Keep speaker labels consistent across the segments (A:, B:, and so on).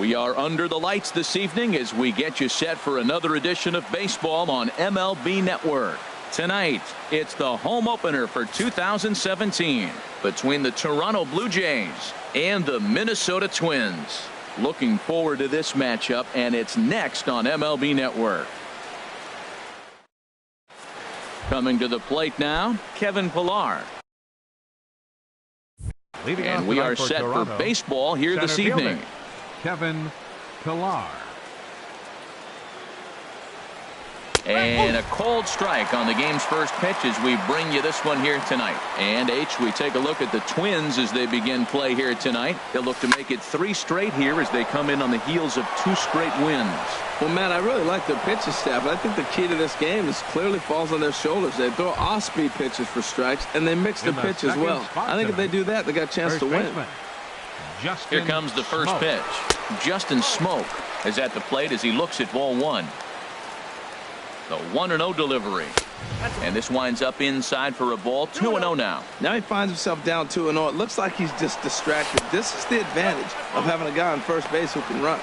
A: We are under the lights this evening as we get you set for another edition of baseball on MLB Network. Tonight, it's the home opener for 2017 between the Toronto Blue Jays and the Minnesota Twins. Looking forward to this matchup, and it's next on MLB Network. Coming to the plate now, Kevin Pillar. And we are set for baseball here this evening.
B: Kevin Pillar.
A: And a cold strike on the game's first pitch as we bring you this one here tonight. And we take a look at the Twins as they begin play here tonight. They'll look to make it 3 straight here as they come in on the heels of 2 straight wins.
C: Well, Matt, I really like their pitching staff. I think the key to this game is clearly falls on their shoulders. They throw off-speed pitches for strikes, and they mix the pitch as well. I think if they do that, they got a chance to win.
A: Here comes the first pitch. Justin Smoke is at the plate as he looks at ball 1. The 1-0 delivery. And this winds up inside for a ball. 2-0 now.
C: Now he finds himself down 2-0. It looks like he's just distracted. This is the advantage of having a guy on first base who can run.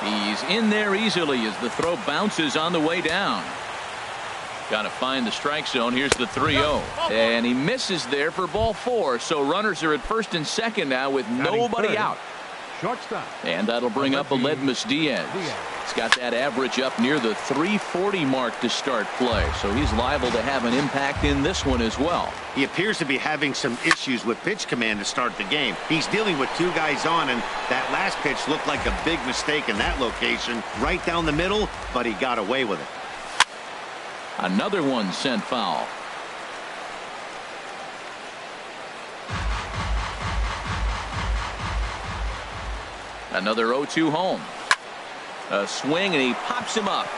A: He's in there easily as the throw bounces on the way down. Got to find the strike zone. Here's the 3-0. And he misses there for ball 4. So runners are at first and second now with nobody out.
B: Shortstop.
A: And that'll bring up Aledmys Diaz. He's got that average up near the 340 mark to start play. So he's liable to have an impact in this one as well.
D: He appears to be having some issues with pitch command to start the game. He's dealing with 2 guys on, and that last pitch looked like a big mistake in that location. Right down the middle, but he got away with it.
A: Another one sent foul. Another 0-2 home. A swing, and he pops him up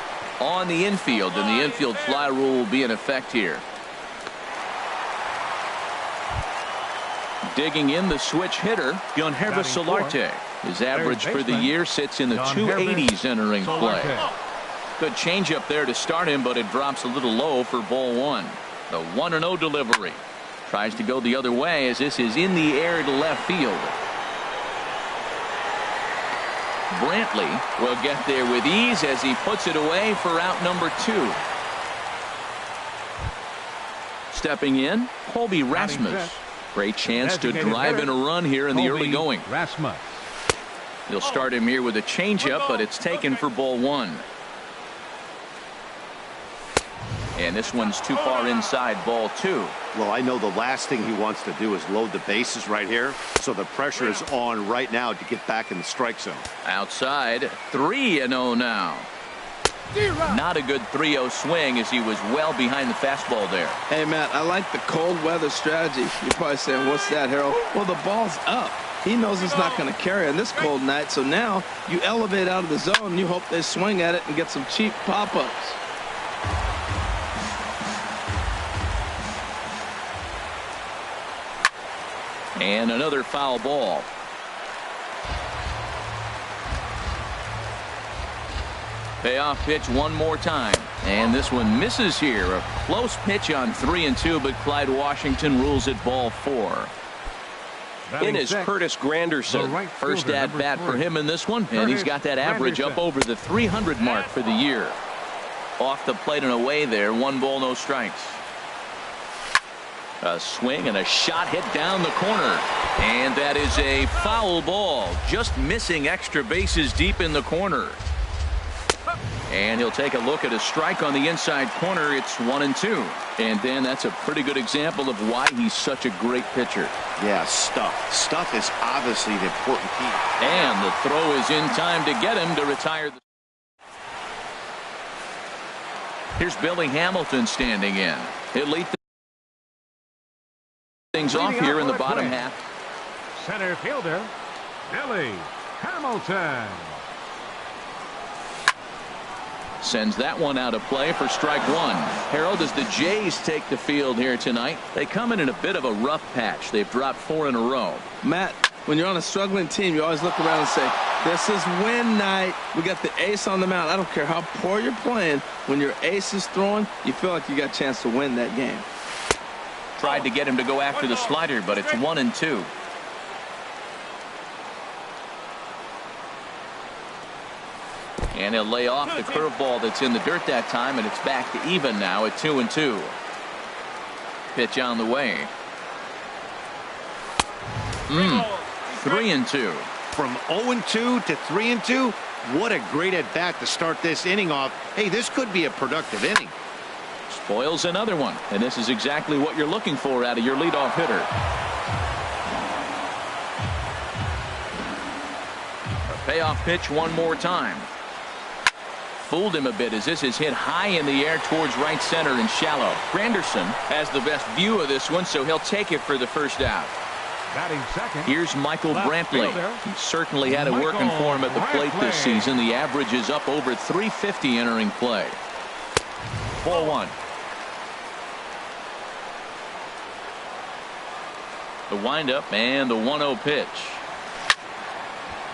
A: on the infield, and the infield fly rule will be in effect here. Digging in the switch hitter, Yangervis Solarte. His average for the year sits in the 280s entering play. Good changeup there to start him, but it drops a little low for ball 1. The 1-0 delivery. Tries to go the other way as this is in the air to left field. Brantley will get there with ease as he puts it away for out number 2. Stepping in, Colby Rasmus. Great chance to drive in a run here in the early going.
B: Rasmus.
A: He'll start him here with a changeup, but it's taken for ball 1. And this one's too far inside, ball 2.
D: Well, I know the last thing he wants to do is load the bases right here, so the pressure is on right now to get back in the strike zone.
A: Outside, 3-0 now. Not a good 3-0 swing as he was well behind the fastball there.
C: Hey, Matt, I like the cold weather strategy. You're probably saying, what's that, Harold? Well, the ball's up. He knows it's not going to carry on this cold night, so now you elevate out of the zone. You hope they swing at it and get some cheap pop-ups.
A: And another foul ball. Payoff pitch one more time. And this one misses here. A close pitch on 3-2, but Clyde Washington rules it ball 4. In is Curtis Granderson. First at bat for him in this one. And he's got that average up over the 300 mark for the year. Off the plate and away there. 1 ball, no strikes. A swing and a shot hit down the corner. And that is a foul ball. Just missing extra bases deep in the corner. And he'll take a look at a strike on the inside corner. It's 1-2. And then that's a pretty good example of why he's such a great pitcher.
D: Yeah, stuff. Stuff is obviously the important key.
A: And the throw is in time to get him to retire. Here's Billy Hamilton standing in. He'll lead things off here in the bottom half.
B: Center fielder, Billy Hamilton.
A: Sends that one out of play for strike 1. Harold, as the Jays take the field here tonight, they come in a bit of a rough patch. They've dropped 4 in a row.
C: Matt, when you're on a struggling team, you always look around and say, this is win night. We got the ace on the mound. I don't care how poor you're playing. When your ace is throwing, you feel like you got a chance to win that game.
A: Tried to get him to go after the slider, but it's 1-2. And he'll lay off the curveball that's in the dirt that time, and it's back to even now at 2-2. Pitch on the way. 3-2.
D: From 0-2 to 3-2. What a great at bat to start this inning off. Hey, this could be a productive inning.
A: Spoils another one, and this is exactly what you're looking for out of your leadoff hitter. A payoff pitch one more time. Fooled him a bit as this is hit high in the air towards right center and shallow. Granderson has the best view of this one, so he'll take it for the first out.
B: Batting second.
A: Here's Michael Brantley. He certainly had it working for him at the plate this season. The average is up over 350 entering play. 4-1. The windup and the 1-0 pitch.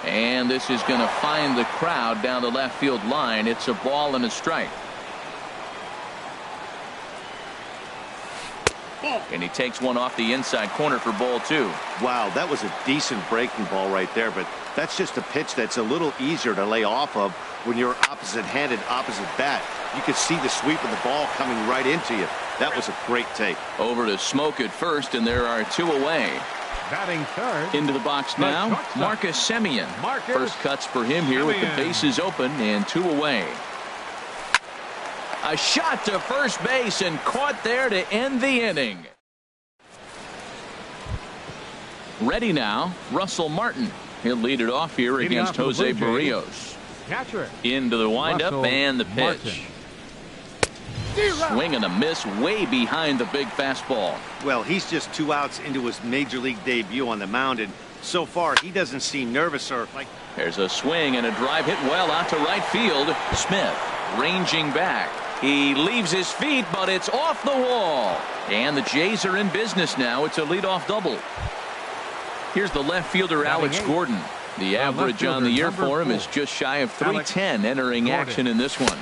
A: And this is going to find the crowd down the left field line. It's a ball and a strike. And he takes one off the inside corner for ball 2.
D: Wow, that was a decent breaking ball right there, but that's just a pitch that's a little easier to lay off of when you're opposite-handed, opposite bat. You could see the sweep of the ball coming right into you. That was a great take.
A: Over to Smoke at first, and there are 2 away.
B: Batting third.
A: Into the box now, Marcus Semien. First cuts for him here with the bases open and 2 away. A shot to first base and caught there to end the inning. Ready now, Russell Martin. He'll lead it off here against Jose Barrios.
B: Catcher.
A: Into the windup and the pitch. Swing and a miss way behind the big fastball.
D: Well, he's just 2 outs into his major league debut on the mound, and so far he doesn't seem nervous or like.
A: There's a swing and a drive hit well out to right field. Smith ranging back. He leaves his feet, but it's off the wall. And the Jays are in business now. It's a leadoff double. Here's the left fielder, Alex Gordon. The average on the year for him is just shy of 310 entering action in this one.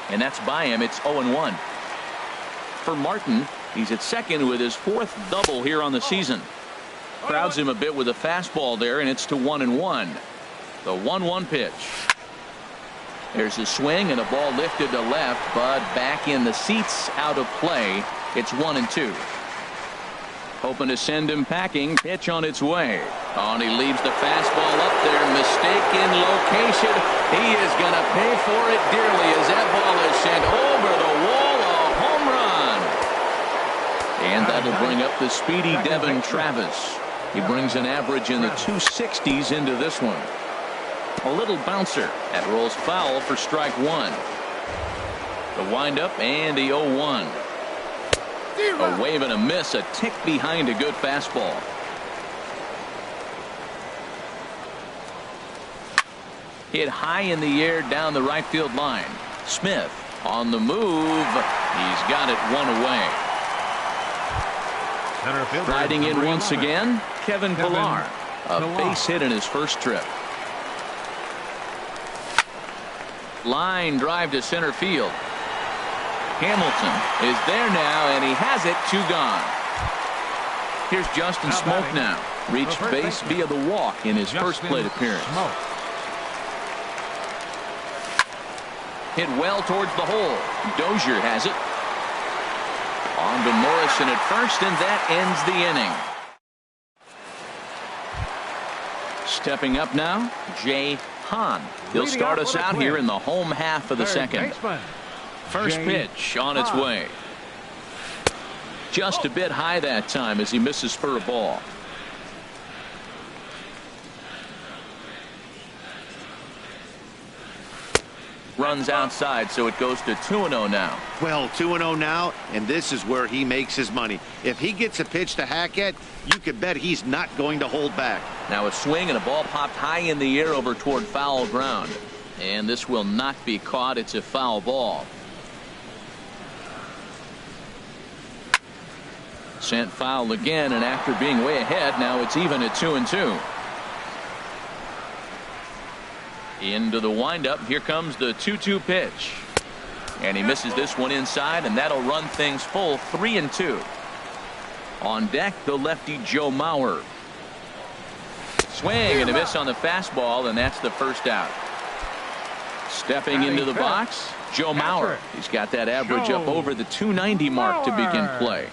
A: And that's by him. It's 0-1. For Martin, he's at second with his 4th double here on the season. Crowds him a bit with a fastball there, and it's to 1-1. The 1-1 pitch. There's a swing and a ball lifted to left, but back in the seats, out of play. It's 1-2. Hoping to send him packing. Pitch on its way. Oh, and he leaves the fastball up there. Mistaken location. He is going to pay for it dearly as that ball is sent over the wall. A home run. And that'll bring up the speedy Devin Travis. He brings an average in the 260s into this one. A little bouncer. That rolls foul for strike 1. The windup and the 0-1. A wave and a miss, a tick behind a good fastball. Hit high in the air down the right field line. Smith on the move. He's got it 1 away. Riding in once again, Kevin Pillar. A base hit in his first trip. Line drive to center field. Hamilton is there now, and he has it. 2 gone. Here's Justin Smoke now. Reached base via the walk in his first plate appearance. Hit well towards the hole. Dozier has it. On to Morrison at first, and that ends the inning. Stepping up now, Jay Hahn. He'll start us out here in the home half of the second. First pitch on its way. Just a bit high that time as he misses for a ball. Runs outside, so it goes to 2-0 now.
D: Well, 2-0 now, and this is where he makes his money. If he gets a pitch to hack at, you could bet he's not going to hold back.
A: Now a swing and a ball popped high in the air over toward foul ground. And this will not be caught. It's a foul ball. Sent foul again, and after being way ahead, now it's even at 2-2. Into the windup. Here comes the 2-2 pitch. And he misses this one inside, and that'll run things full 3-2. On deck, the lefty Joe Mauer. Swing and a miss on the fastball, and that's the first out. Stepping into the box, Joe Mauer. He's got that average up over the 290 mark to begin play.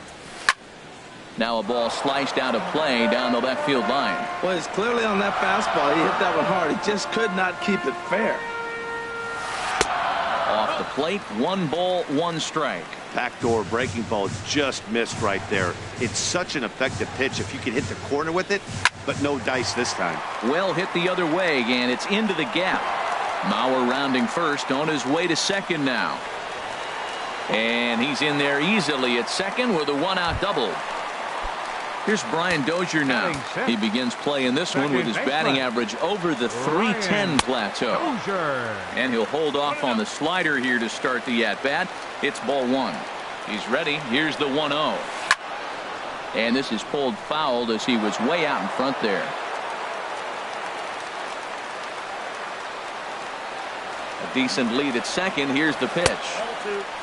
A: Now a ball sliced out of play down the left field line.
C: Well, he's clearly on that fastball. He hit that one hard. He just could not keep it fair.
A: Off the plate, 1 ball, 1 strike.
D: Backdoor breaking ball just missed right there. It's such an effective pitch if you can hit the corner with it, but no dice this time.
A: Well hit the other way, and it's into the gap. Mauer rounding first, on his way to second now. And he's in there easily at second with a 1-out double. Here's Brian Dozier now. He begins playing this one with his batting average over the 310 plateau. And he'll hold off on the slider here to start the at-bat. It's ball 1. He's ready. Here's the 1-0. And this is pulled fouled as he was way out in front there. A decent lead at second. Here's the pitch.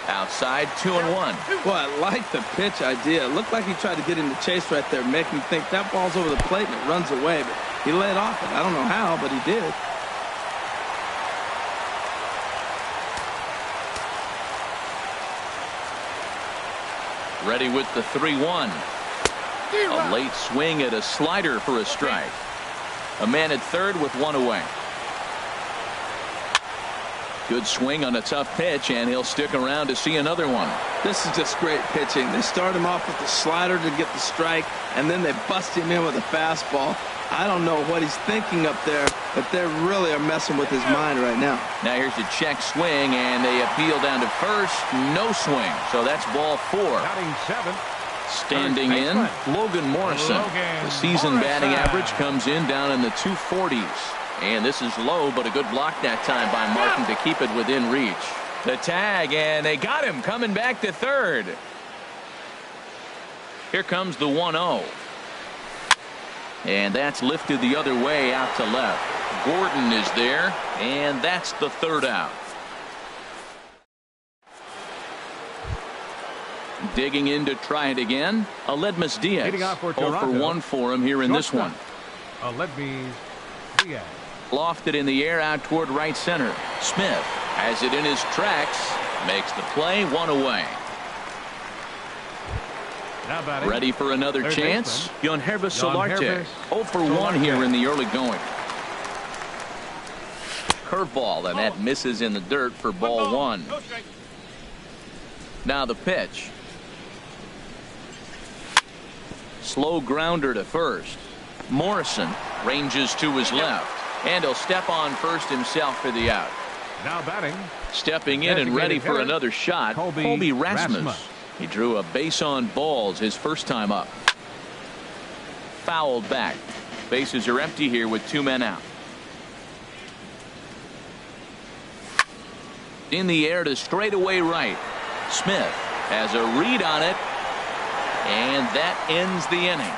A: Outside, 2-1.
C: Well, I like the pitch idea. It looked like he tried to get in the chase right there, make me think that ball's over the plate and it runs away. But he laid off it. I don't know how, but he did.
A: Ready with the 3-1. A late swing at a slider for a strike. A man at third with 1 away. Good swing on a tough pitch, and he'll stick around to see another one.
C: This is just great pitching. They start him off with the slider to get the strike, and then they bust him in with a fastball. I don't know what he's thinking up there, but they really are messing with his mind right now.
A: Now here's the check swing, and they appeal down to first. No swing, so that's ball 4. Standing in, Logan Morrison. The season batting average comes in down in the 240s. And this is low, but a good block that time by Martin to keep it within reach. The tag, and they got him coming back to third. Here comes the 1-0. And that's lifted the other way out to left. Gordon is there, and that's the 3rd out. Digging in to try it again, Aledmys Diaz. 0 for 1 for him here in this one.
B: Aledmys Diaz.
A: Lofted in the air out toward right center. Smith has it in his tracks. Makes the play, 1 away. Ready for another chance. Yonhervis Solarte. 0 for 1 here in the early going. Curveball, and that misses in the dirt for ball 1. Now the pitch. Slow grounder to first. Morrison ranges to his left. And he'll step on first himself for the out.
B: Now batting.
A: Stepping in and ready for another shot, Colby Rasmus. He drew a base on balls his first time up. Fouled back. Bases are empty here with 2 men out. In the air to straightaway right. Smith has a read on it. And that ends the inning.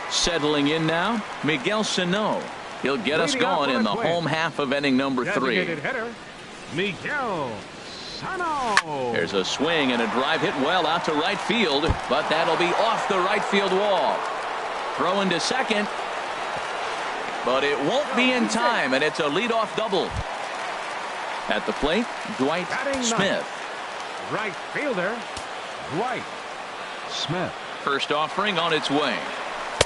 A: Settling in now, Miguel Sano. He'll get us going in the home half of inning number 3.
B: Miguel Sano.
A: There's a swing and a drive hit well out to right field, but that'll be off the right field wall. Throwing to second, but it won't be in time, and it's a leadoff double. At the plate, Dwight Smith.
B: Right fielder, Dwight Smith.
A: First offering on its way.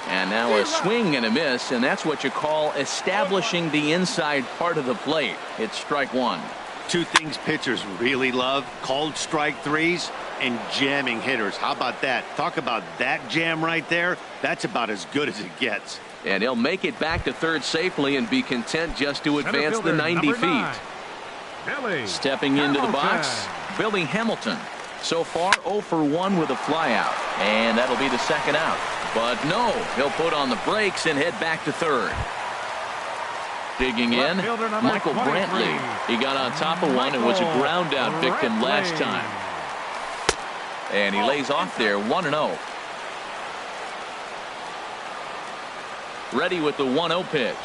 A: And now a swing and a miss, and that's what you call establishing the inside part of the plate. It's strike 1.
D: 2 things pitchers really love: called strike 3s and jamming hitters. How about that? Talk about that jam right there. That's about as good as it gets.
A: And he'll make it back to third safely and be content just to advance the 90 feet. Stepping into the box, Billy Hamilton. So far 0 for 1 with a flyout, and that'll be the 2nd out. But no, he'll put on the brakes and head back to third. Digging in, Michael Brantley. He got on top of one and was a ground out victim last time. And he lays off there, 1-0. Ready with the 1-0 pitch.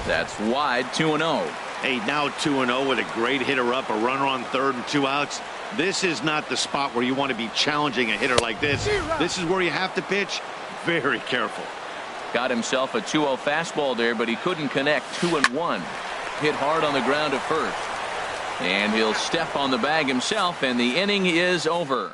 A: That's wide, 2-0.
D: Hey, now 2-0 with a great hitter up, a runner on third and 2 outs. This is not the spot where you want to be challenging a hitter like this. This is where you have to pitch very careful.
A: Got himself a 2-0 fastball there, but he couldn't connect. 2-1. Hit hard on the ground at first. And he'll step on the bag himself, and the inning is over.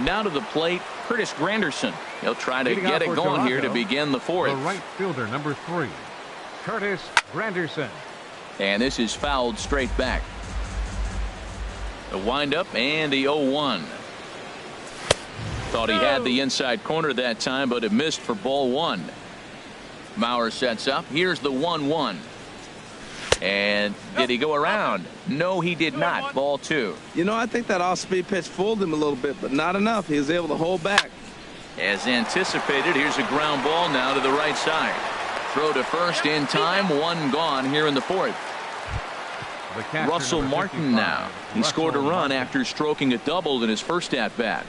A: Now to the plate, Curtis Granderson. He'll try to
B: Leading
A: get
B: off
A: it
B: for
A: going here to
B: Toronto,
A: begin the fourth.
B: The right fielder, number 3, Curtis Granderson.
A: And this is fouled straight back. The windup and the 0-1. Thought he had the inside corner that time, but it missed for ball 1. Mauer sets up. Here's the 1-1. And did he go around? No, he did not. Ball 2.
C: You know, I think that off-speed pitch fooled him a little bit, but not enough. He was able to hold back.
A: As anticipated, here's a ground ball now to the right side. Throw to first in time. 1 gone here in the fourth. Russell Martin now. He scored a run after stroking a double in his first at-bat.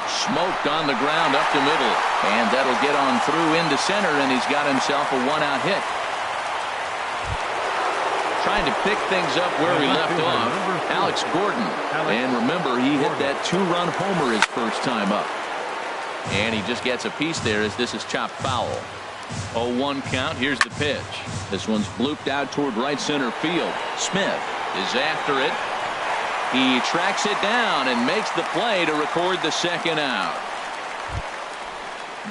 A: Smoked on the ground up the middle, and that'll get on through into center, and he's got himself a 1-out hit. Trying to pick things up where we left off, Alex Gordon. And remember, he hit that 2-run homer his first time up. And he just gets a piece there as this is chopped foul. 0-1 count. Here's the pitch. This one's blooped out toward right center field. Smith is after it. He tracks it down and makes the play to record the second out.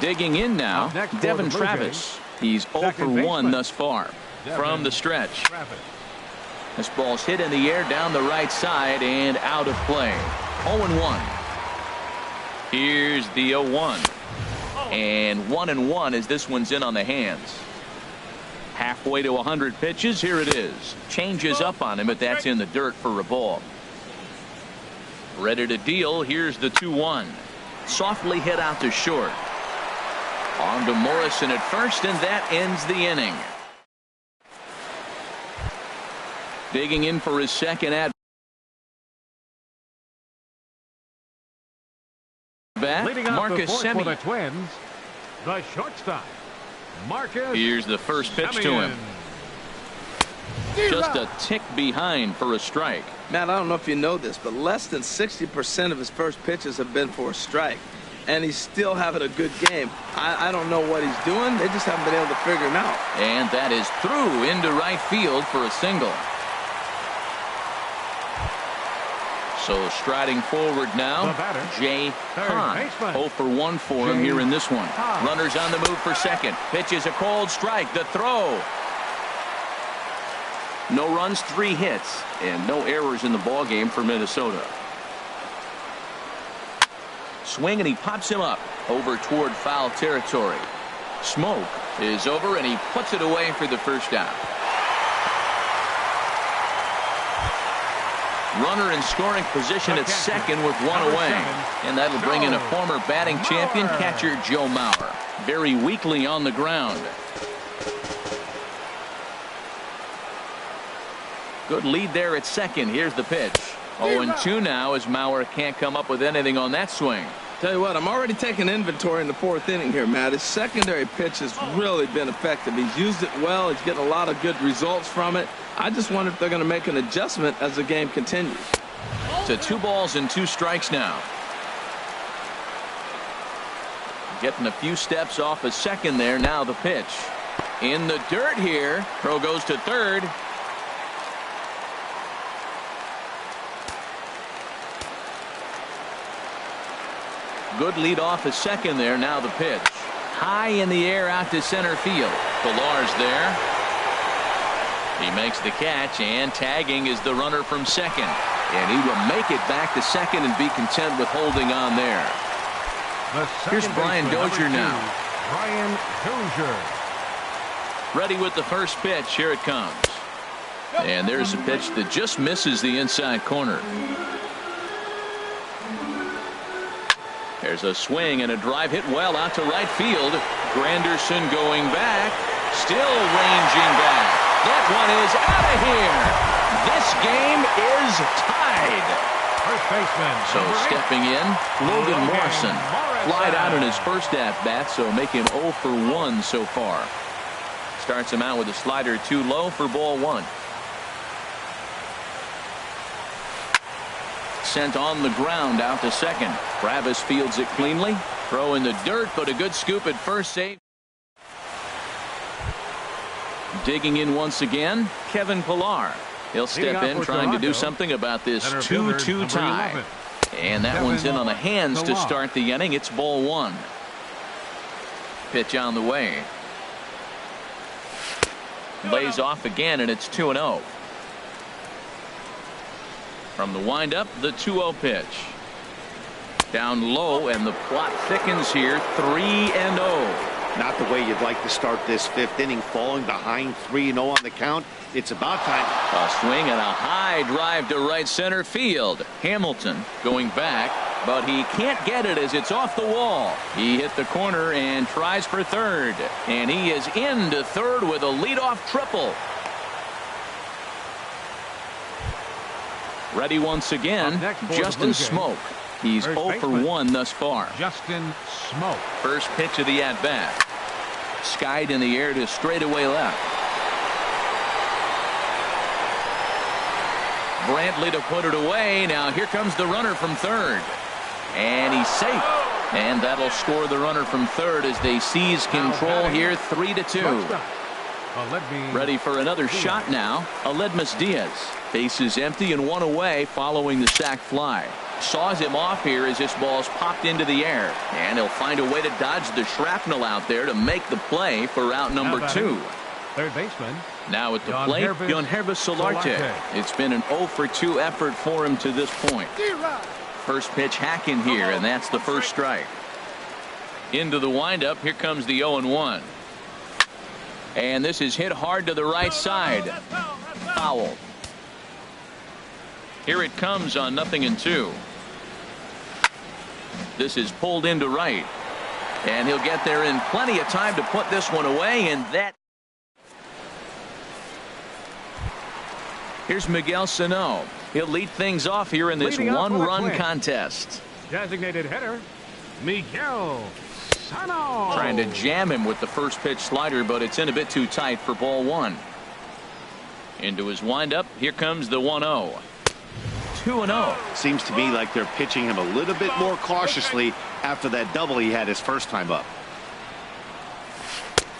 A: Digging in now, Devin Travis. He's 0 for 1 thus far from the stretch. This ball's hit in the air down the right side and out of play. 0-1. Here's the 0-1. And 1-1 as this one's in on the hands. Halfway to 100 pitches. Here it is. Changes up on him, but that's in the dirt for a ball. Ready to deal. Here's the 2-1. Softly hit out to short. On to Morrison at first, and that ends the inning. Digging in for his second at bat, Marcus Semien.
B: For the Twins, the shortstop, Marcus.
A: Here's the first pitch to him. Just a tick behind for a strike.
C: Matt, I don't know if you know this, but less than 60% of his first pitches have been for a strike. And he's still having a good game. I don't know what he's doing. They just haven't been able to figure him out.
A: And that is through into right field for a single. So striding forward now, Jay Hahn. 0 for 1 for him here in this one. Runners on the move for second. Pitch is a cold strike. The throw. No runs, 3 hits, and no errors in the ball game for Minnesota. Swing, and he pops him up over toward foul territory. Smoke is over, and he puts it away for the first out. Runner in scoring position at second with 1 away. And that'll bring in a former batting champion, catcher Joe Mauer. Very weakly on the ground. Good lead there at second. Here's the pitch. 0-2 now as Mauer can't come up with anything on that swing.
C: Tell you what, I'm already taking inventory in the 4th inning here, Matt. His secondary pitch has really been effective. He's used it well. He's getting a lot of good results from it. I just wonder if they're going to make an adjustment as the game continues.
A: To 2 balls and 2 strikes now. Getting a few steps off a second there. Now the pitch. In the dirt here. Throw goes to third. Good lead off a second there. Now the pitch. High in the air out to center field. Pillar's there. He makes the catch, and tagging is the runner from second. And he will make it back to second and be content with holding on there. Here's Brian Dozier now.
B: Brian Dozier.
A: Ready with the first pitch. Here it comes. And there's a pitch that just misses the inside corner. There's a swing and a drive hit well out to right field. Granderson going back. Still ranging back. That one is out of here. This game is tied.
B: First baseman.
A: So stepping in, Logan Morrison. Flied out in his first at-bat, so making 0 for 1 so far. Starts him out with a slider too low for ball 1. sent on the ground out to second. Travis fields it cleanly. Throw in the dirt, but a good scoop at first. Save. Digging in once again, Kevin Pillar. He'll step in trying to do something about this 2-2 tie. And that one's in on the hands to start the inning. It's ball one. Pitch on the way. Lays off again, and it's 2-0. From the windup, the 2-0 pitch. Down low, and the plot thickens here. 3-0.
D: Not the way you'd like to start this fifth inning, falling behind 3-0 on the count. It's about time.
A: A swing and a high drive to right center field. Hamilton going back, but he can't get it as it's off the wall. He hit the corner and tries for third, and he is into third with a leadoff triple. Ready once again, Justin Smoke. He's 0 for 1 thus far.
B: Justin Smoke.
A: First pitch of the at-bat. Skied in the air to straightaway left. Brantley to put it away. Now here comes the runner from third. And he's safe. And that'll score the runner from third as they seize control here, 3-2. Ready for another shot now. Aledmus Diaz. Bases empty and one away following the sac fly. Saws him off here as this ball's popped into the air. And he'll find a way to dodge the shrapnel out there to make the play for out number 2.
B: Third baseman.
A: Now at the plate, Yonhervis Solarte. It's been an 0 for 2 effort for him to this point. First pitch hacking here, and that's the first strike. Into the windup, here comes the 0-1. And this is hit hard to the right side. Foul. Here it comes on 0-2. This is pulled into right. And he'll get there in plenty of time to put this one away, and that. Here's Miguel Sano. He'll lead things off here in this one-run contest.
B: Designated hitter, Miguel Sano.
A: Trying to jam him with the first pitch slider, but it's in a bit too tight for ball one. Into his windup, here comes the 1-0. 2-0.
D: Seems to me like they're pitching him a little bit more cautiously after that double he had his first time up.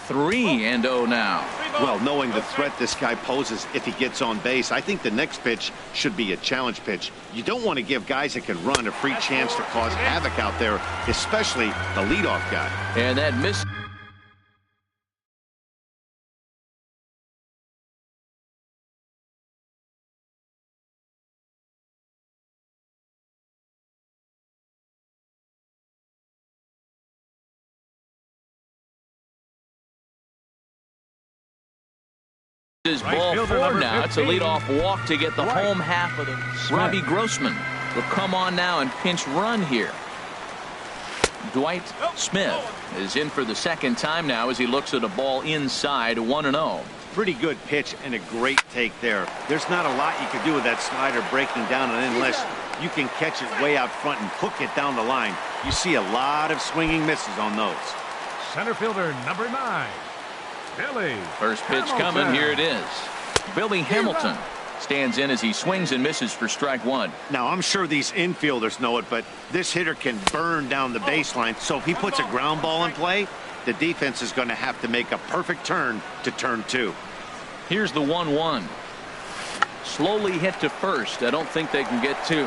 A: 3-0 now.
D: Well, knowing the threat this guy poses if he gets on base, I think the next pitch should be a challenge pitch. You don't want to give guys that can run a free chance to cause havoc out there, especially the leadoff guy.
A: And that miss. Is ball 4 now. It's a leadoff walk to get the home half of the. Robbie Grossman will come on now and pinch run here. Dwight Smith is in for the second time now as he looks at a ball inside. 1-0.
D: Pretty good pitch and a great take there. There's not a lot you can do with that slider breaking down, and unless you can catch it way out front and hook it down the line, you see a lot of swinging misses on those.
B: Center fielder number 9. Billy
A: First pitch
B: Hamilton.
A: coming. Here it is. Billy Hamilton stands in as he swings and misses for strike one.
D: Now, I'm sure these infielders know it, but this hitter can burn down the baseline. So if he puts a ground ball in play, the defense is going to have to make a perfect turn to turn 2.
A: Here's the 1-1. Slowly hit to first. I don't think they can get 2.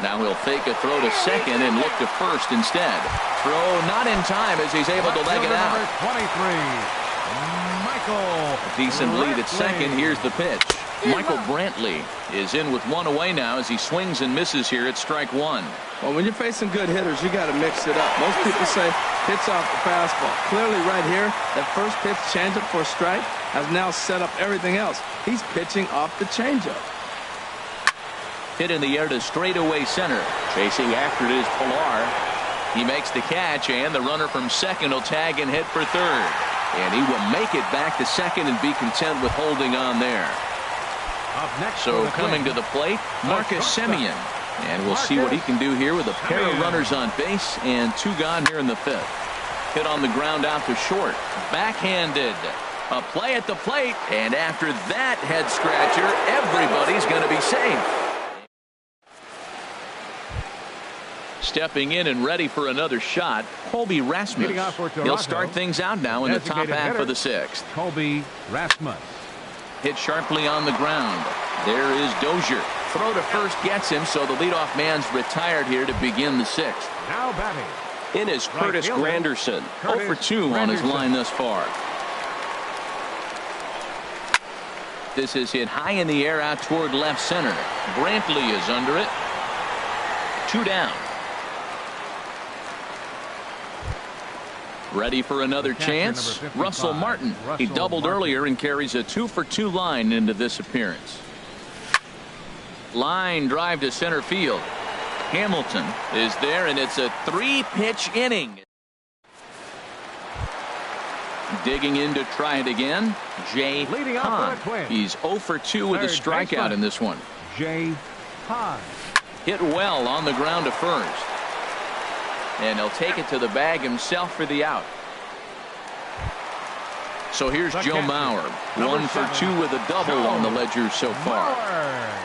A: Now he'll fake a throw to second and look to first instead. Throw not in time as he's able to leg it out.
B: Number 23. Michael.
A: A decent lead at second. Here's the pitch. Michael Brantley is in with one away now as he swings and misses here at strike one.
C: Well, when you're facing good hitters, you got to mix it up. Most people say hits off the fastball. Clearly right here, that first pitch changeup for a strike has now set up everything else. He's pitching off the changeup.
A: Hit in the air to straightaway center. Chasing after it is Pillar. He makes the catch, and the runner from second will tag and hit for third. And he will make it back to second and be content with holding on there. So coming to the plate, Marcus Semien. And we'll see what he can do here with a pair of runners on base and 2 gone here in the 5th. Hit on the ground out to short. Backhanded. A play at the plate. And after that head scratcher, everybody's going to be safe. Stepping in and ready for another shot, Colby Rasmus.
B: Leading off for
A: He'll start things out now in the top
B: Designated
A: half
B: hitter,
A: of the sixth.
B: Colby Rasmus.
A: Hit sharply on the ground. There is Dozier. Throw to first gets him, so the leadoff man's retired here to begin the sixth.
B: Now batting.
A: In is
B: Right
A: Curtis
B: fielder,
A: Granderson.
B: Curtis
A: 0 for 2 on his
B: Granderson.
A: line thus far. This is hit high in the air out toward left center. Brantley is under it. 2 down. Ready for another
B: Catcher,
A: chance.
B: number 55,
A: Russell Martin. He
B: Russell
A: doubled
B: Martin.
A: earlier and carries a 2 for 2 line into this appearance. Line drive to center field. Hamilton is there, and it's a 3-pitch inning. Digging in to try it again. Jay
B: Leading off
A: Hahn.
B: for the Twins.
A: He's 0 for 2 with a
B: Third
A: strikeout
B: baseman.
A: in this one.
B: Jay Hahn.
A: Hit well on the ground to first. And he'll take it to the bag himself for the out. So here's
B: The
A: Joe
B: catcher,
A: Mauer.
B: number
A: 1 for
B: 7,
A: 2 with a double
B: Joe
A: on the ledger so far.
B: Mauer.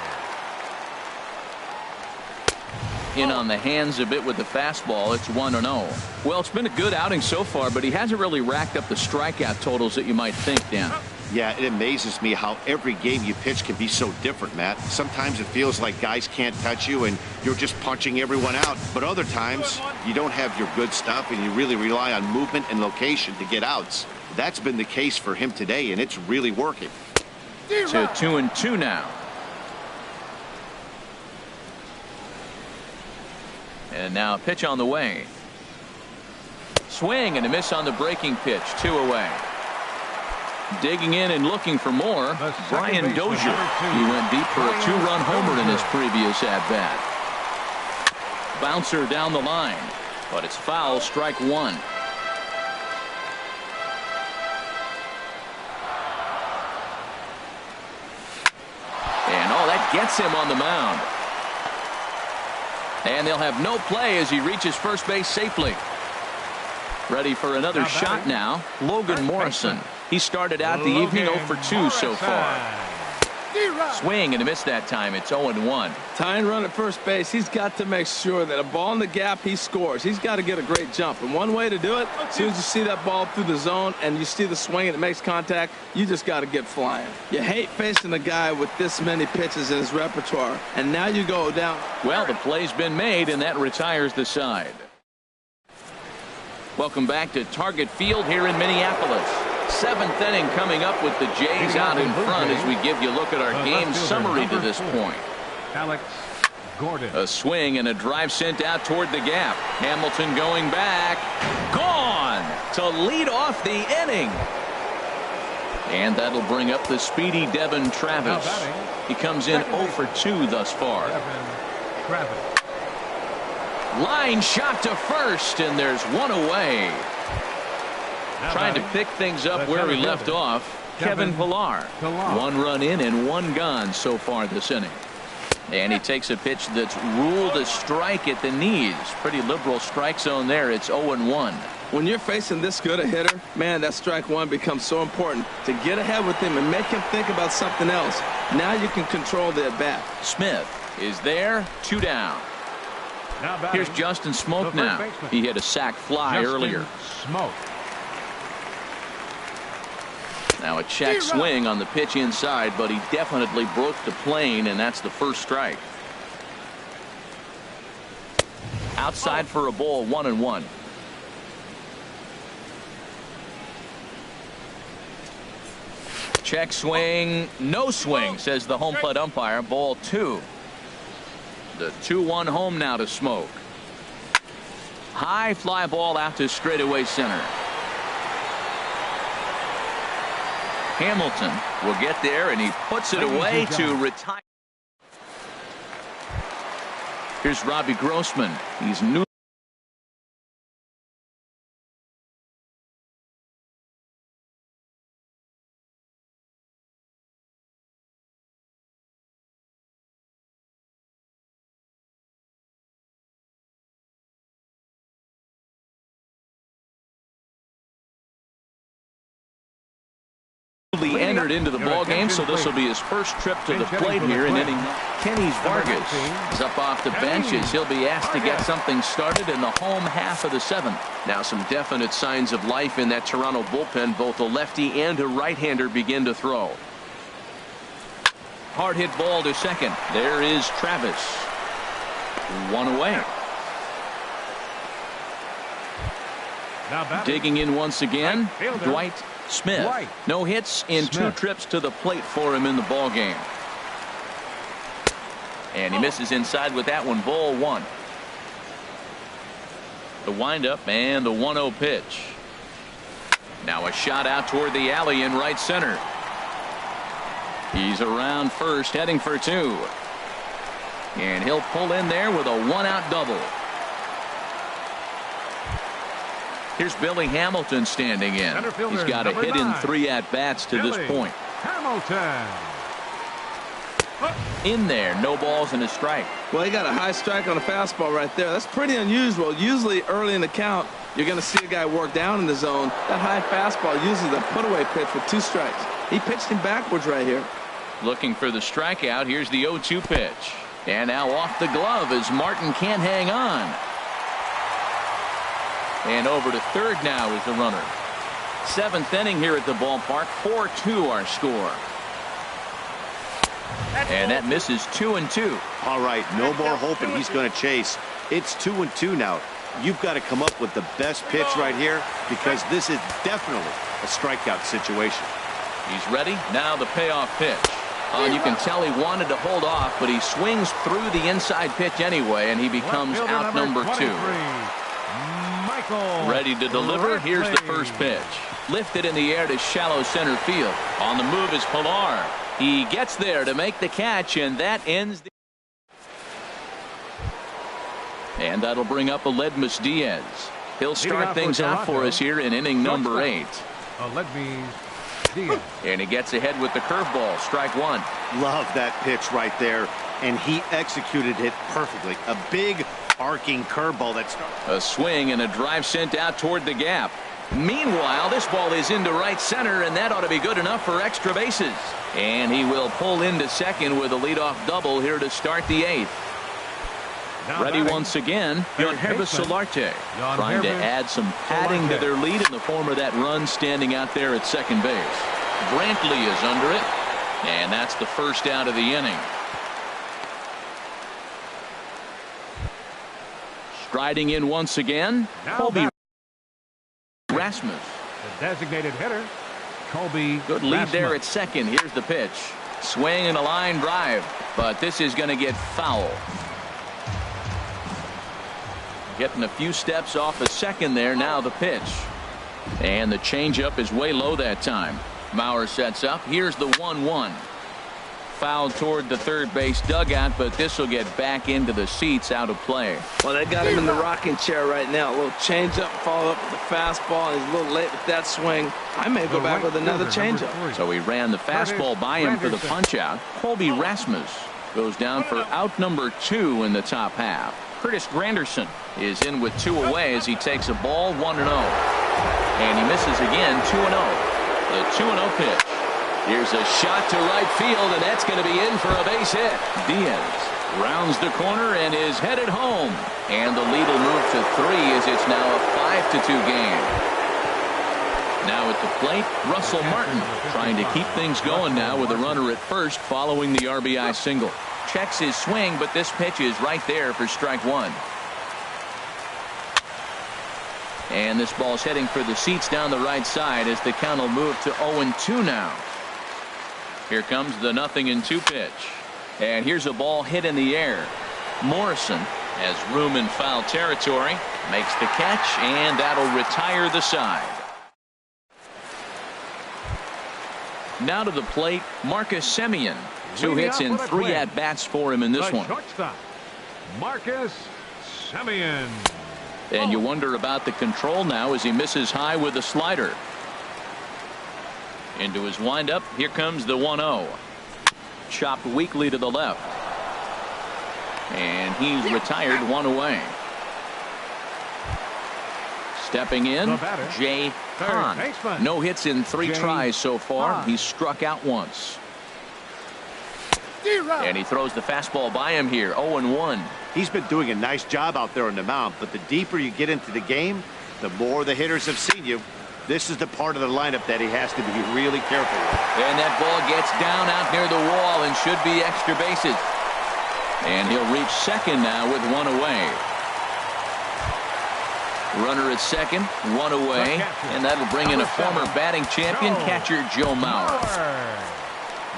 A: In on the hands a bit with the fastball. It's 1-0. Well, it's been a good outing so far, but he hasn't really racked up the strikeout totals that you might think, Dan.
D: Yeah, it amazes me how every game you pitch can be so different, Matt. Sometimes it feels like guys can't touch you and you're just punching everyone out. But other times you don't have your good stuff and you really rely on movement and location to get outs. That's been the case for him today, and it's really working.
A: To 2-2 now. And now a pitch on the way. Swing and a miss on the breaking pitch. 2 away. Digging in and looking for more.
B: The second
A: Brian
B: baseman,
A: Dozier.
B: number 2.
A: He went deep for a
B: Brian
A: 2-run homer in his
B: Dozier.
A: previous at-bat. Bouncer down the line. But it's foul. Strike 1. And that gets him on the mound. And they'll have no play as he reaches first base safely. Ready for another
B: Now
A: shot
B: batting.
A: now. Logan
B: Third
A: Morrison.
B: baseman.
A: He started out the evening 0 for 2 so far.
B: Morrison.
A: Swing and a miss that time. It's 0-1.
C: Tying run at first base, he's got to make sure that a ball in the gap, he scores. He's got to get a great jump. And one way to do it, as soon as you see that ball through the zone and you see the swing and it makes contact, you just got to get flying. You hate facing a guy with this many pitches in his repertoire. And now you go down.
A: Well, the play's been made, and that retires the side. Welcome back to Target Field here in Minneapolis. 7th inning coming up with the Jays out in front as we give you a look at our game summary to this point.
B: Alex Gordon.
A: A swing and a drive sent out toward the gap. Hamilton going back. Gone to lead off the inning. And that'll bring up the speedy Devin
B: Now
A: Travis.
B: batting.
A: He comes in 0 for 2 thus far.
B: Devin Travis.
A: Line shot to first, and there's 1 away.
B: Now
A: Trying to
B: batting.
A: pick things up
B: The
A: where he
B: center
A: left
B: fielder,
A: off.
B: Kevin
A: Kevin Pillar.
B: Pillar.
A: 1 run in and 1 gone so far this inning. And he takes a pitch that's ruled a strike at the knees. Pretty liberal strike zone there. It's 0-1.
C: When you're facing this good a hitter, man, that strike 1 becomes so important to get ahead with him and make him think about something else. Now you can control the at-bat.
A: Smith is there. 2 down.
B: Now batting.
A: Here's Justin Smoke
B: The first
A: now.
B: baseman.
A: He hit a sac fly
B: Justin
A: earlier.
B: Smoke.
A: Now a check swing on the pitch inside, but he definitely broke the plane, and that's the first strike. Outside for a ball, 1-1. Check swing, no swing, says the home plate umpire. Ball 2. The 2-1 home now to Smoke. High fly ball out to straightaway center. Hamilton will get there, and he puts it away to retire. Here's Robbie Grossman. He's new. The end entered into the ball game, so this will be his first trip to the plate here in inning. Kenny Vargas is up off the bench as he'll be asked to get something started in the home half of the seventh. Now some definite signs of life in that Toronto bullpen. Both a lefty and a right-hander begin to throw. Hard hit ball to second. There is Travis. One away. Digging in once again, Dwight Smith. No hits in 2 trips to the plate for him in the ball game. And he misses inside with that one. Ball 1. The windup and the 1-0 pitch. Now a shot out toward the alley in right center. He's around first, heading for 2. And he'll pull in there with a 1-out double. Here's Billy Hamilton standing in. He's got a hit in 3 at-bats to this point.
B: Hamilton.
A: In there, no balls and a strike.
C: Well, he got a high strike on a fastball right there. That's pretty unusual. Usually early in the count, you're going to see a guy work down in the zone. That high fastball, usually the put-away pitch with 2 strikes. He pitched him backwards right here.
A: Looking for the strikeout. Here's the 0-2 pitch. And now off the glove as Martin can't hang on. And over to third now is the runner. 7th inning here at the ballpark. 4-2 our score. And that misses 2-2.
D: All right, no more hoping he's going to chase. It's 2-2 now. You've got to come up with the best pitch right here, because this is definitely a strikeout situation.
A: He's ready. Now the payoff pitch. You can tell he wanted to hold off, but he swings through the inside pitch anyway, and he becomes out number 2. Ready to deliver. Here's the first pitch. Lifted in the air to shallow center field. On the move is Pilar. He gets there to make the catch, and that ends the... And that'll bring up Aledmus Diaz. He'll start things out for us here in inning number 8.
B: Aledmus Diaz.
A: And he gets ahead with the curveball. Strike 1.
D: Love that pitch right there, and he executed it perfectly. A big arcing curveball that started.
A: A swing and a drive sent out toward the gap. Meanwhile, this ball is into right center, and that ought to be good enough for extra bases. And he will pull into second with a leadoff double here to start the 8th. Ready once again, Yangervis Solarte, trying to add some padding to their lead in the form of that run standing out there at second base. Brantley is under it, and that's the first out of the inning. Striding in once again, Colby Rasmus.
B: The designated hitter, Colby.
A: Good lead
B: Rasmus.
A: there at second. Here's the pitch. Swing and a line drive, but this is going to get foul. Getting a few steps off a second there. Now the pitch. And the changeup is way low that time. Mauer sets up. Here's the 1-1. Foul toward the third base dugout, but this will get back into the seats, out of play.
C: Well, they got him in the rocking chair right now. A little changeup, follow up with the fastball. He's a little late with that swing. I may go back with another changeup.
A: So he ran the fastball by him for the punch out. Colby Rasmus goes down for out number 2 in the top half. Curtis Granderson is in with 2 away as he takes a ball 1-0. And he misses again. 2-0. The 2-0 pitch. Here's a shot to right field, and that's going to be in for a base hit. Diaz rounds the corner and is headed home. And the lead will move to 3 as it's now a 5-2 game. Now at the plate, Russell Martin trying to keep things going now with a runner at first following the RBI single. Checks his swing, but this pitch is right there for strike 1. And this ball's heading for the seats down the right side as the count will move to 0-2 now. Here comes the 0-2 pitch. And here's a ball hit in the air. Morrison has room in foul territory, makes the catch, and that'll retire the side. Now to the plate, Marcus Semien. 2 hits in 3 at-bats for him in this one.
B: Shortstop, Marcus Semien.
A: And you wonder about the control now as he misses high with a slider. Into his windup, here comes the 1-0. Chopped weakly to the left. And he's retired 1 away. Stepping in,
B: The batter,
A: Jay
B: third
A: Hahn.
B: baseman,
A: No hits in 3
B: Jay
A: tries so far.
B: Hahn.
A: He's struck out once. And he throws the fastball by him here, 0-1.
D: He's been doing a nice job out there on the mound, but the deeper you get into the game, the more the hitters have seen you. This is the part of the lineup that he has to be really careful with.
A: And that ball gets down out near the wall and should be extra bases. And he'll reach second now with 1 away. Runner at second, 1 away, and that'll bring in a former batting champion, catcher Joe Mauer.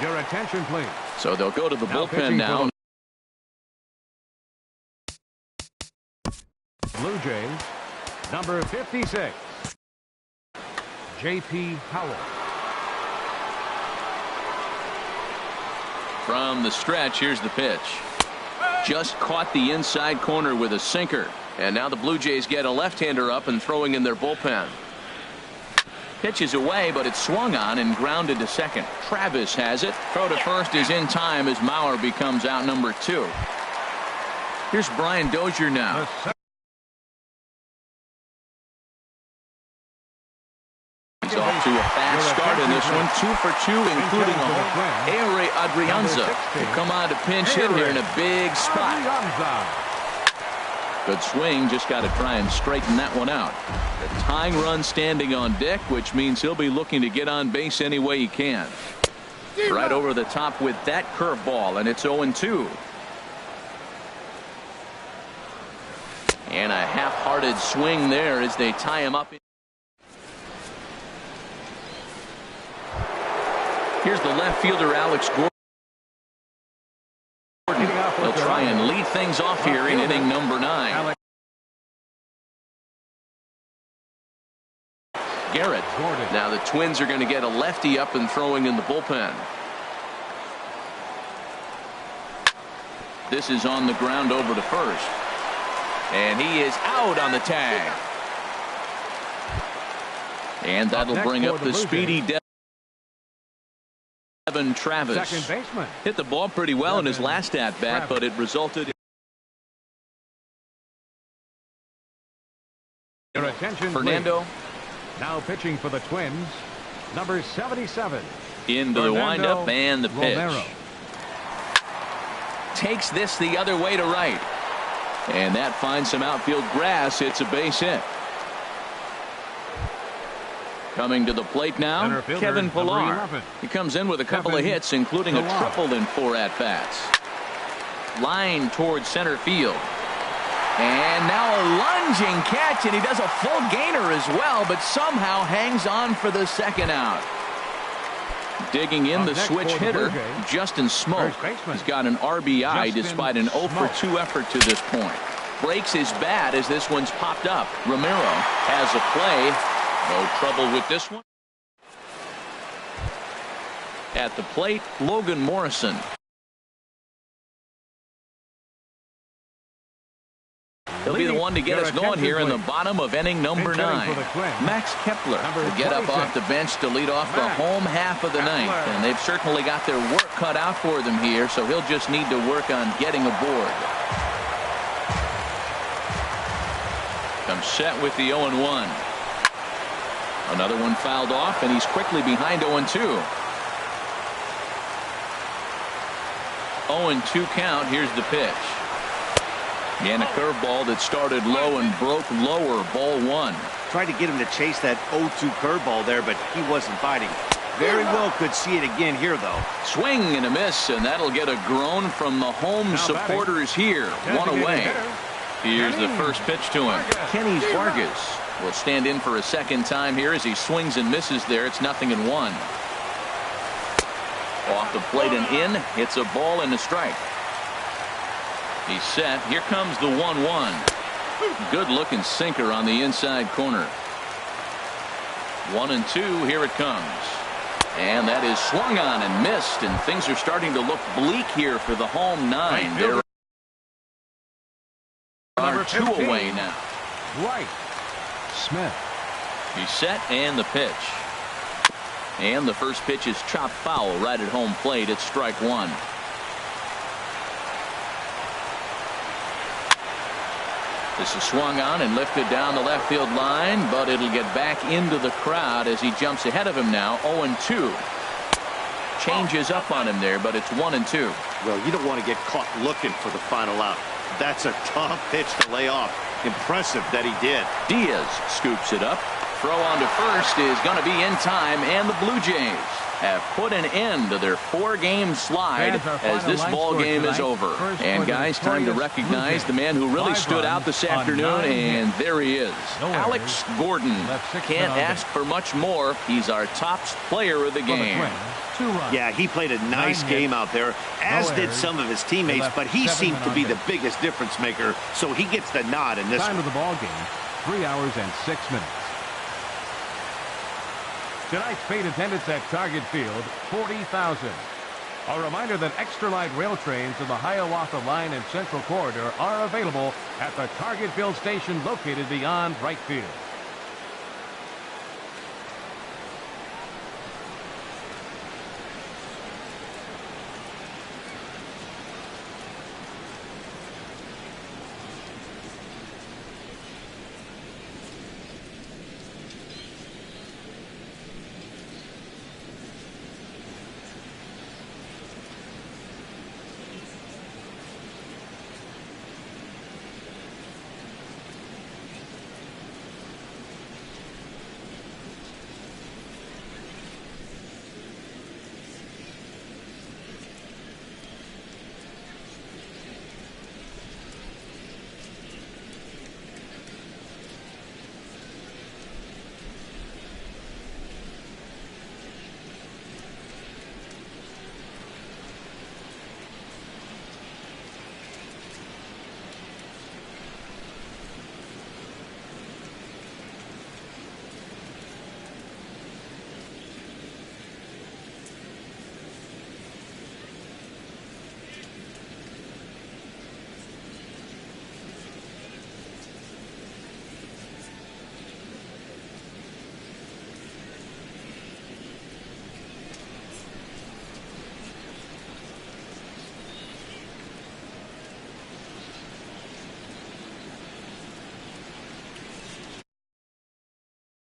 B: Your attention, please.
A: So they'll go to the
B: Now
A: bullpen now.
B: Blue Jays, number 56, J.P. Howell.
A: From the stretch, here's the pitch. Just caught the inside corner with a sinker. And now the Blue Jays get a left-hander up and throwing in their bullpen. Pitch is away, but it's swung on and grounded to second. Travis has it. Throw to first is in time as Mauer becomes out number 2. Here's Brian Dozier now. He's off to a fast start in this one. 2 for 2, including a home. Ehre Adrianza will come on to pinch hit here in a big spot. Good swing, just got to try and straighten that one out. The tying run standing on deck, which means he'll be looking to get on base any way he can. Right over the top with that curveball, and it's 0-2. And a half-hearted swing there as they tie him up. Here's the left fielder, Alex Gordon. They'll try and lead things off here in inning number 9. Garrett. Now the Twins are going to get a lefty up and throwing in the bullpen. This is on the ground over to first. And he is out on the tag. And that'll bring up the speedy Devin Travis.
B: Second baseman.
A: Hit the ball pretty well in his last at-bat, but it resulted in
B: Your attention,
A: Fernando.
B: please. Now pitching for the Twins, number 77.
A: Into the windup and the pitch.
B: Romero.
A: Takes this the other way to right. And that finds some outfield grass. It's a base hit. Coming to the plate now, Kevin Pillar. He comes in with a couple of hits, including a triple in 4 at-bats. Line towards center field. And now a lunging catch, and he does a full gainer as well, but somehow hangs on for the second out. Digging in the switch hitter, Justin Smoke. He's got an RBI despite an 0 for 2 effort to this point. Breaks his bat as this one's popped up. Romero has a play. No trouble with this one. At the plate, Logan Morrison. He'll be the one to get us going here in the bottom of inning number 9. Max Kepler will get up off the bench to lead off the home half of the ninth. And they've certainly got their work cut out for them here, so he'll just need to work on getting aboard. Comes set with the 0-1. Another one fouled off, and he's quickly behind 0-2. 0-2 count. Here's the pitch. And a curveball that started low and broke lower. Ball 1.
D: Tried to get him to chase that 0-2 curveball there, but he wasn't biting. Very well could see it again here, though.
A: Swing and a miss, and that'll get a groan from the home supporters here. 1 away. Here's the first pitch to him. Kenny Vargas will stand in for a second time here as he swings and misses there. It's 0-1. Off the plate and in. It's a ball and a strike. He's set. Here comes the 1-1. Good looking sinker on the inside corner. 1-2. Here it comes. And that is swung on and missed, and things are starting to look bleak here for the home 9. There are 2 away now.
B: Right. Smith.
A: He's set, and the pitch. And the first pitch is chopped foul right at home plate. It's strike 1. This is swung on and lifted down the left field line, but it'll get back into the crowd as he jumps ahead of him now. 0-2. Changes up on him there, but it's 1-2.
D: Well, you don't want to get caught looking for the final out. That's a tough pitch to lay off. Impressive that he did.
A: Diaz scoops it up. Throw on to first is going to be in time, and the Blue Jays have put an end to their 4-game slide as this ball game is over. And guys, time to recognize the man who really stood out this afternoon, and there he is. Alex Gordon. Can't ask for much more. He's our top player of the game.
D: Yeah, he played a nice game out there, as did some of his teammates, but he seemed to be the biggest difference maker, so he gets the nod in this one.
B: Time of the ball game, 3 hours and 6 minutes. Tonight's paid attendance at Target Field, 40,000. A reminder that extra light rail trains in the Hiawatha Line and Central Corridor are available at the Target Field station located beyond right field.